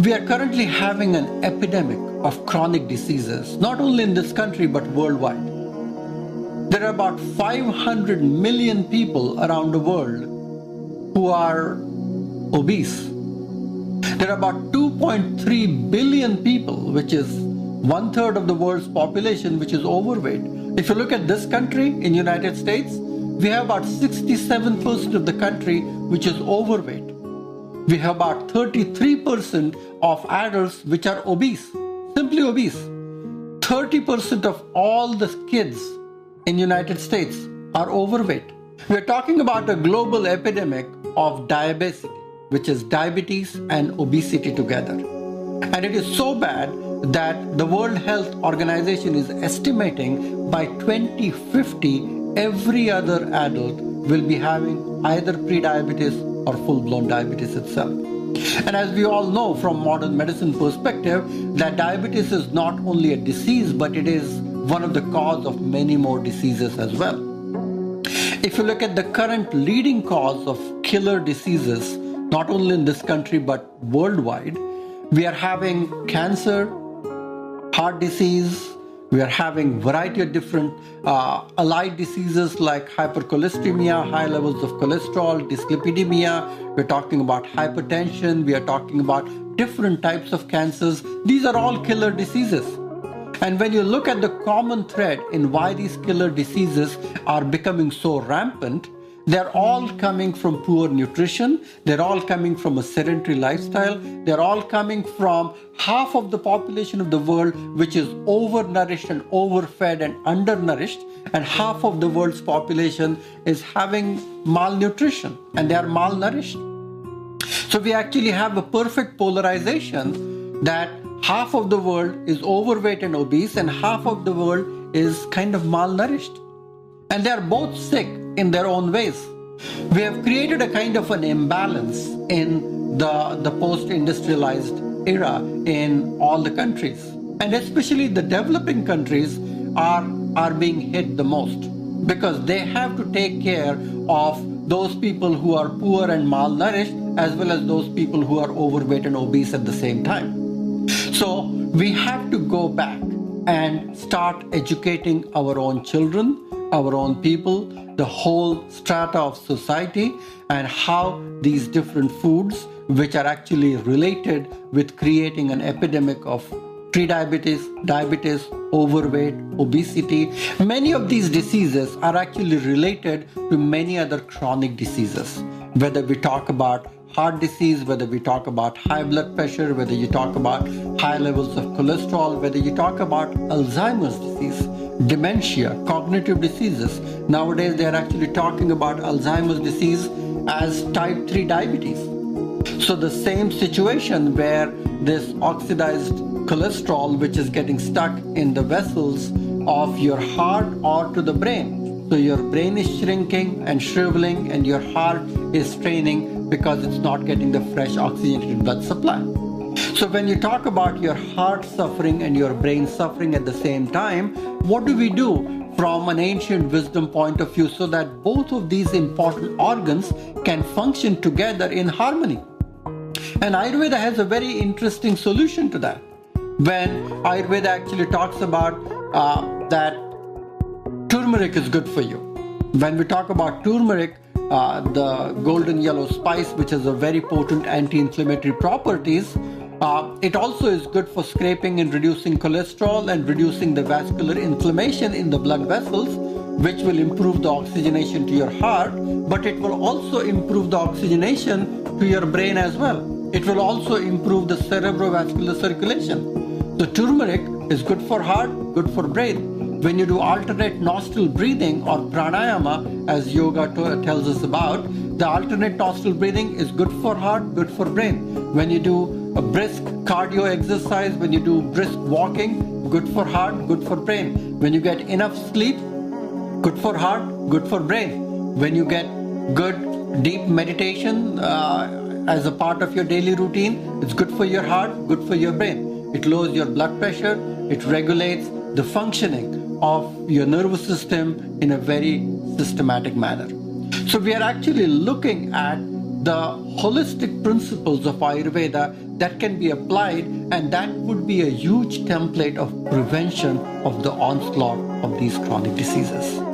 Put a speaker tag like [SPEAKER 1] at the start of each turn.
[SPEAKER 1] We are currently having an epidemic of chronic diseases, not only in this country but worldwide. There are about 500 million people around the world who are obese. There are about 2.3 billion people, which is 1/3 of the world's population, which is overweight. If you look at this country, in United States, we have about 67% of the country which is overweight. We have about 33% of adults which are obese, simply obese. 30% of all the kids in United States are overweight. We're talking about a global epidemic of diabetes, which is diabetes and obesity together. And it is so bad that the World Health Organization is estimating by 2050, every other adult will be having either pre-diabetes or full-blown diabetes itself. And as we all know from modern medicine perspective, that diabetes is not only a disease, but it is one of the cause of many more diseases as well. If you look at the current leading cause of killer diseases, not only in this country but worldwide, we are having cancer, heart disease, we are having variety of different allied diseases like hypercholesteremia, high levels of cholesterol, dyslipidemia. We're talking about hypertension. We are talking about different types of cancers. These are all killer diseases. And when you look at the common thread in why these killer diseases are becoming so rampant, they're all coming from poor nutrition. They're all coming from a sedentary lifestyle. They're all coming from half of the population of the world, which is overnourished and overfed and undernourished. And half of the world's population is having malnutrition and they are malnourished. So we actually have a perfect polarization that half of the world is overweight and obese and half of the world is kind of malnourished. And they are both sick in their own ways. We have created a kind of an imbalance in the post-industrialized era in all the countries. And especially the developing countries are being hit the most because they have to take care of those people who are poor and malnourished as well as those people who are overweight and obese at the same time. So we have to go back and start educating our own children, our own people, the whole strata of society, and how these different foods, which are actually related with creating an epidemic of prediabetes, diabetes, overweight, obesity. Many of these diseases are actually related to many other chronic diseases, whether we talk about heart disease, whether we talk about high blood pressure, whether you talk about high levels of cholesterol, whether you talk about Alzheimer's disease, dementia, cognitive diseases. Nowadays, they are actually talking about Alzheimer's disease as type 3 diabetes. So the same situation where this oxidized cholesterol, which is getting stuck in the vessels of your heart or to the brain. So your brain is shrinking and shriveling and your heart is straining because it's not getting the fresh oxygenated blood supply. So when you talk about your heart suffering and your brain suffering at the same time, what do we do from an ancient wisdom point of view so that both of these important organs can function together in harmony? And Ayurveda has a very interesting solution to that. When Ayurveda actually talks about that turmeric is good for you. When we talk about turmeric, the golden yellow spice, which has a very potent anti-inflammatory properties, it also is good for scraping and reducing cholesterol and reducing the vascular inflammation in the blood vessels, which will improve the oxygenation to your heart, but it will also improve the oxygenation to your brain as well. It will also improve the cerebrovascular circulation. So turmeric is good for heart, good for brain. When you do alternate nostril breathing or pranayama, as yoga tells us about, the alternate nostril breathing is good for heart, good for brain. When you do a brisk cardio exercise, when you do brisk walking, good for heart, good for brain. When you get enough sleep, good for heart, good for brain. When you get good deep meditation as a part of your daily routine, it's good for your heart, good for your brain. It lowers your blood pressure, it regulates the functioning of your nervous system in a very systematic manner. So we are actually looking at the holistic principles of Ayurveda that can be applied, and that would be a huge template of prevention of the onslaught of these chronic diseases.